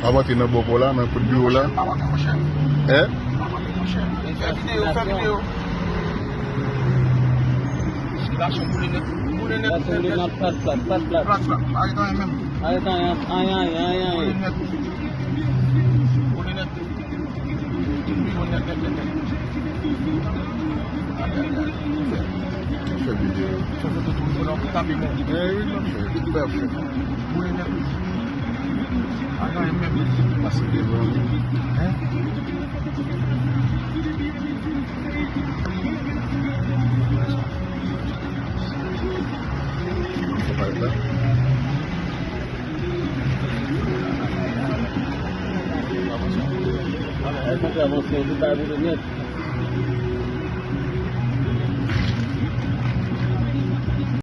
Amati na bopp wala na pour bio la. Eh? Video. Langsung bulinet. Bulinet plat. Ay tayo mem. Ay. Bulinet. Fais vidéo. Tapi mo. Eh oui, non, c'est parfait. Bulinet. Ay tayo mem. Masih dia belum. Apa itu? Ay, magkano sa ito tayo rin yan.